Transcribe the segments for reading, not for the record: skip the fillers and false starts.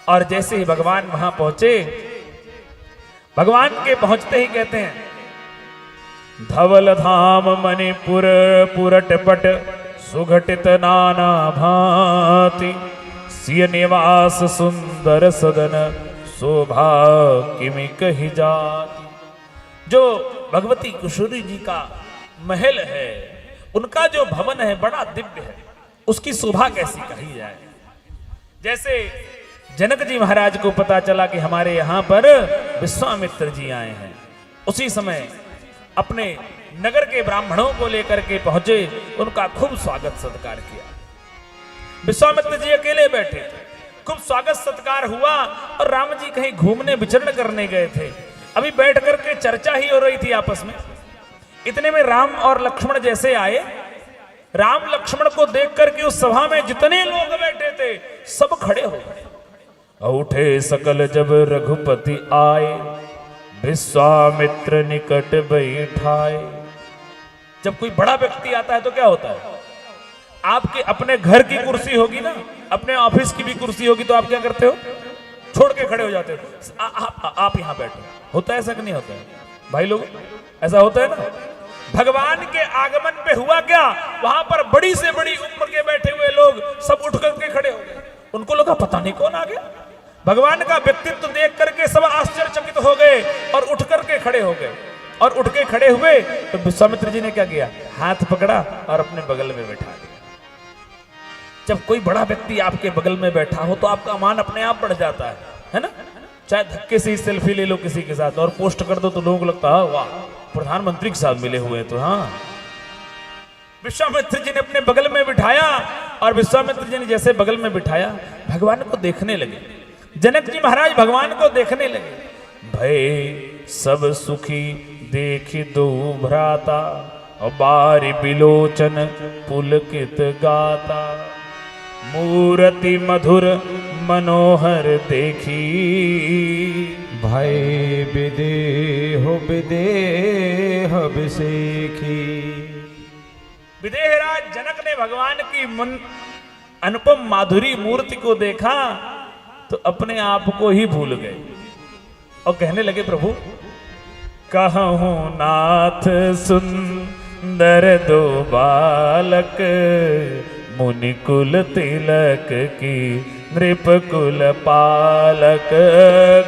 और जैसे ही भगवान वहां पहुंचे, भगवान के पहुंचते ही कहते हैं, धवल धाम मणिपुर पुरटपट सुघटित नाना भांति, सिय निवास सुंदर सदन शोभा किमि कही जाति। जो भगवती कुशरी जी का महल है, उनका जो भवन है बड़ा दिव्य है, उसकी शोभा कैसी कही जाए। जैसे जनक जी महाराज को पता चला कि हमारे यहां पर विश्वामित्र जी आए हैं, उसी समय अपने नगर के ब्राह्मणों को लेकर के पहुंचे, उनका खूब स्वागत सत्कार किया। विश्वामित्र जी अकेले बैठे थे, खूब स्वागत सत्कार हुआ और राम जी कहीं घूमने विचरण करने गए थे। अभी बैठ करके चर्चा ही हो रही थी आपस में, इतने में राम और लक्ष्मण जैसे आए। राम लक्ष्मण को देख करके उस सभा में जितने लोग बैठे थे सब खड़े हो गए। उठे सकल जब रघुपति आए, विश्वामित्र निकट बैठाए। जब कोई बड़ा व्यक्ति आता है तो क्या होता है, आपके अपने घर की कुर्सी होगी ना, अपने ऑफिस की भी कुर्सी होगी, तो आप क्या करते हो, छोड़ के खड़े हो जाते हो, आप यहां बैठो। होता है ऐसा कि नहीं होता है भाई लोग, ऐसा होता है ना। भगवान के आगमन पे हुआ क्या, वहां पर बड़ी से बड़ी उम्र के बैठे हुए लोग सब उठ करके खड़े हो गए। उनको लगा पता नहीं कौन आ गया। भगवान का व्यक्तित्व देख करके सब आश्चर्यचकित हो गए और उठ करके खड़े हो गए। और उठ के खड़े हुए तो विश्वामित्र जी ने क्या किया, हाथ पकड़ा और अपने बगल में बैठा दिया। जब कोई बड़ा व्यक्ति आपके बगल में बैठा हो तो आपका मान अपने आप बढ़ जाता है ना। चाहे धक्के से ही सेल्फी ले लो किसी के साथ और पोस्ट कर दो तो लोगों को लगता है वाह, प्रधानमंत्री के साथ मिले हुए। तो हाँ, विश्वामित्र जी ने अपने बगल में बिठाया और विश्वामित्र जी ने जैसे बगल में बिठाया, भगवान को देखने लगे। जनक जी महाराज भगवान को देखने लगे। भय सब सुखी देखी दो भ्राता, और बारी बिलोचन पुलकित गाता, मूर्ति मधुर मनोहर देखी, भय विदेह विदेह विसेखी। विदेहराज जनक ने भगवान की मन अनुपम माधुरी मूर्ति को देखा तो अपने आप को ही भूल गए और कहने लगे, प्रभु कहूं नाथ सुंदर दो बालक, मुनिकुल तिलक की नृपकुल पालक।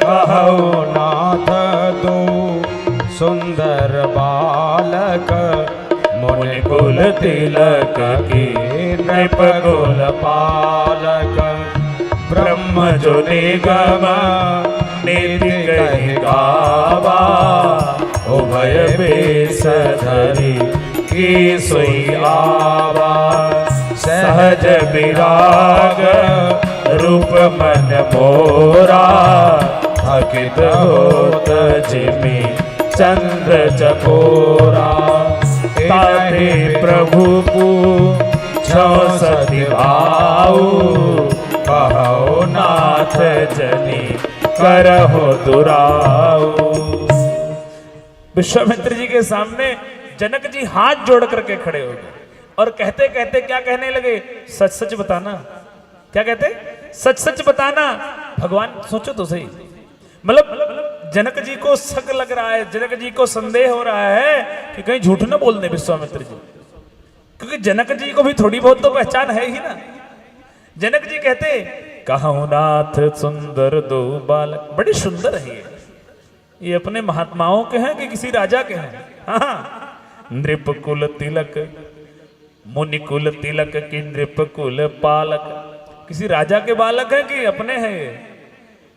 कहूं नाथ दो सुंदर बालक, मुनिकुल तिलक की नृपकुल पालक। ब्रह्म जो निगम नीति कहि गावा, उभय बेस धरि की सोई आवा। सहज विराग रूप मन मोरा, थकित होत जिमि चंद्र चकोरा। ताते प्रभु पूछो सति भाऊ, कहो नाथ जनी करहो दुराऊ। विश्वामित्र जी के सामने जनक जी हाथ जोड़ करके खड़े हो गए और कहते कहते क्या कहने लगे, सच सच बताना। क्या कहते, सच सच बताना। भगवान सोचो तो सही, मतलब जनक जी को शक लग रहा है, जनक जी को संदेह हो रहा है कि कहीं झूठ न बोल दे विश्वामित्र जी, क्योंकि जनक जी को भी थोड़ी बहुत तो पहचान है ही ना। जनक जी कहते, कहूं नाथ सुंदर दो बालक। बड़ी सुंदर है ये अपने महात्माओं के हैं कि किसी राजा के हैं। हाँ, नृपकुल तिलक, मुनिकुल तिलक की नृपकुल पालक। किसी राजा के बालक है कि अपने हैं ये।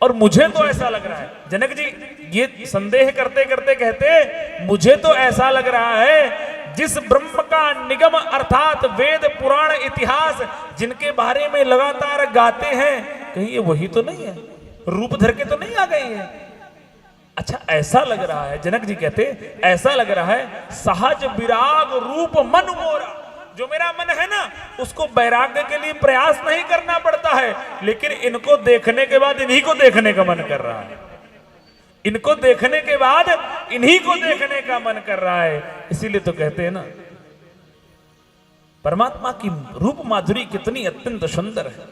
और मुझे तो ऐसा लग रहा है, जनक जी ये संदेह करते करते कहते, मुझे तो ऐसा लग रहा है जिस ब्रह्म का निगम अर्थात वेद पुराण इतिहास जिनके बारे में लगातार गाते हैं, कहीं ये वही तो नहीं है, रूप धर के तो नहीं आ गई है। अच्छा, ऐसा लग रहा है, जनक जी कहते ऐसा लग रहा है, सहज विराग रूप मन मोरा। जो मेरा मन है ना, उसको वैराग्य के लिए प्रयास नहीं करना पड़ता है, लेकिन इनको देखने के बाद इन्हीं को देखने का मन कर रहा है। इनको देखने के बाद इन्हीं को देखने का मन कर रहा है। इसीलिए तो कहते हैं ना, परमात्मा की रूप माधुरी कितनी अत्यंत सुंदर है।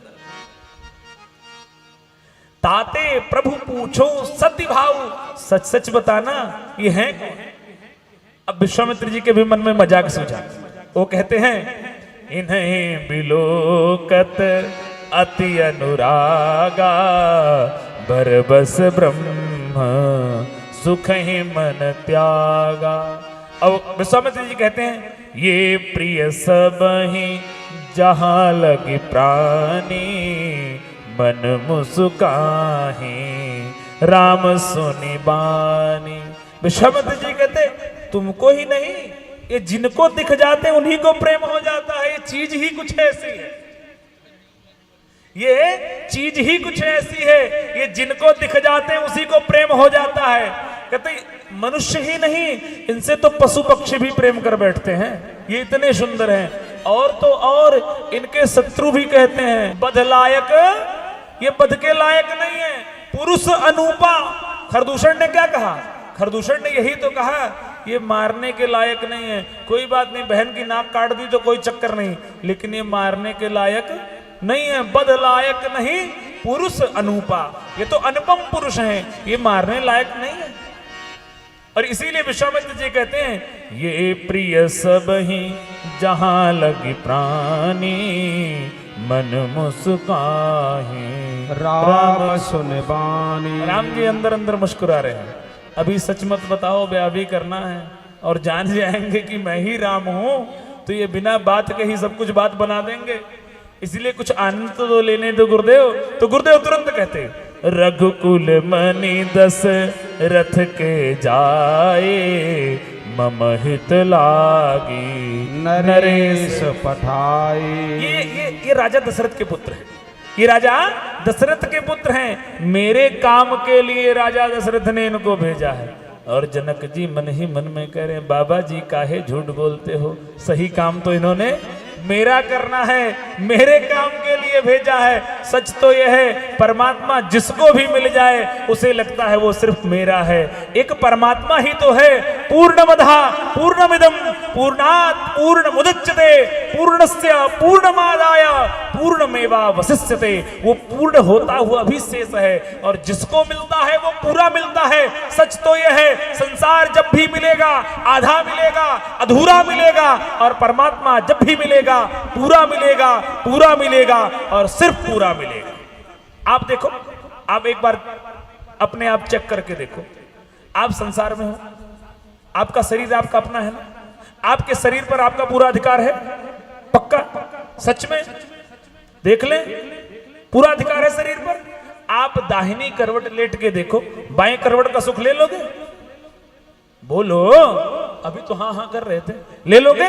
ताते प्रभु पूछो सत्य भाव, सच सच बताना ये है कौन? अब विश्वामित्र जी के भी मन में मजाक सूझा। वो कहते हैं इन्हें बिलोकत अति अनुरागा, बरबस ब्रह्म सुख ही मन त्यागा। अब विश्वामित्र जी कहते हैं ये प्रिय सब ही जहां लगी प्राणी, मन मुस्काही राम सुनि बानी। विश्वामित्र जी कहते तुमको ही नहीं, ये जिनको दिख जाते हैं उन्हीं को प्रेम हो जाता है। ये चीज ही कुछ ऐसी है, ये चीज ही कुछ ऐसी है, ये जिनको दिख जाते हैं उसी को प्रेम हो जाता है। कहते मनुष्य ही नहीं, इनसे तो पशु पक्षी भी प्रेम कर बैठते हैं, ये इतने सुंदर हैं। और तो और इनके शत्रु भी कहते हैं बध लायक, ये बध के लायक नहीं है। पुरुष अनूपा, खरदूषण ने क्या कहा? खरदूषण ने यही तो कहा ये मारने के लायक नहीं है। कोई बात नहीं, बहन की नाक काट दी तो कोई चक्कर नहीं, लेकिन ये मारने के लायक नहीं है। बध लायक नहीं, पुरुष अनूपा, ये तो अनुपम पुरुष हैं, ये मारने लायक नहीं है। और इसीलिए विश्वामित्र जी कहते हैं ये प्रिय सब ही जहां लगी प्राणी, मन मुस्काही राम सुन बानी। राम जी अंदर अंदर मुस्कुरा रहे हैं। अभी सच मत बताओ, ब्याह भी करना है और जान जाएंगे कि मैं ही राम हूं तो ये बिना बात के ही सब कुछ बात बना देंगे। इसलिए कुछ आनंद तो लेने दो गुरुदेव। तो गुरुदेव तुरंत कहते रघुकुल मणि दस रथ के जाए, मम हित लागी नरेश पठाई। ये राजा दशरथ के पुत्र हैं, ये राजा दशरथ के पुत्र हैं। मेरे काम के लिए राजा दशरथ ने इनको भेजा है। और जनक जी मन ही मन में कह रहे हैं बाबा जी काहे झूठ बोलते हो, सही काम तो इन्होंने मेरा करना है, मेरे काम के लिए भेजा है। सच तो यह है परमात्मा जिसको भी मिल जाए उसे लगता है वो सिर्फ मेरा है। एक परमात्मा ही तो है पूर्णमदः पूर्णमिदं पूर्णात् पूर्णमुदच्यते पूर्णस्य पूर्णमादाय पूर्णमेवावशिष्यते। वो पूर्ण होता हुआ भी शेष है और जिसको मिलता है वो पूरा मिलता है। सच तो यह है संसार जब भी मिलेगा आधा मिलेगा, अधूरा मिलेगा, और परमात्मा जब भी मिलेगा पूरा मिलेगा, पूरा मिलेगा और सिर्फ पूरा मिलेगा। आप देखो, आप एक बार अपने आप चेक करके देखो। आप संसार में हो, आपका शरीर आपका अपना है ना, आपके शरीर पर आपका पूरा अधिकार है, पक्का? सच में देख लें, पूरा अधिकार है शरीर पर। आप दाहिनी करवट लेट के देखो, बाएं करवट का सुख ले लोगे? बोलो, अभी तो हाँ हाँ कर रहे थे। ले लोगे?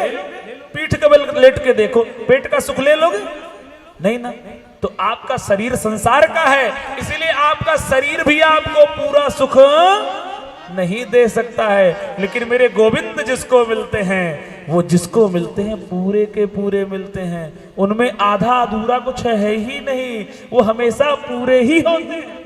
पीठ के बल लेट के देखो, पेट का सुख ले लोगे? नहीं ना। तो आपका शरीर संसार का है, इसीलिए आपका शरीर भी आपको पूरा सुख नहीं दे सकता है। लेकिन मेरे गोविंद जिसको मिलते हैं, वो जिसको मिलते हैं पूरे के पूरे मिलते हैं। उनमें आधा अधूरा कुछ है ही नहीं, वो हमेशा पूरे ही होते हैं।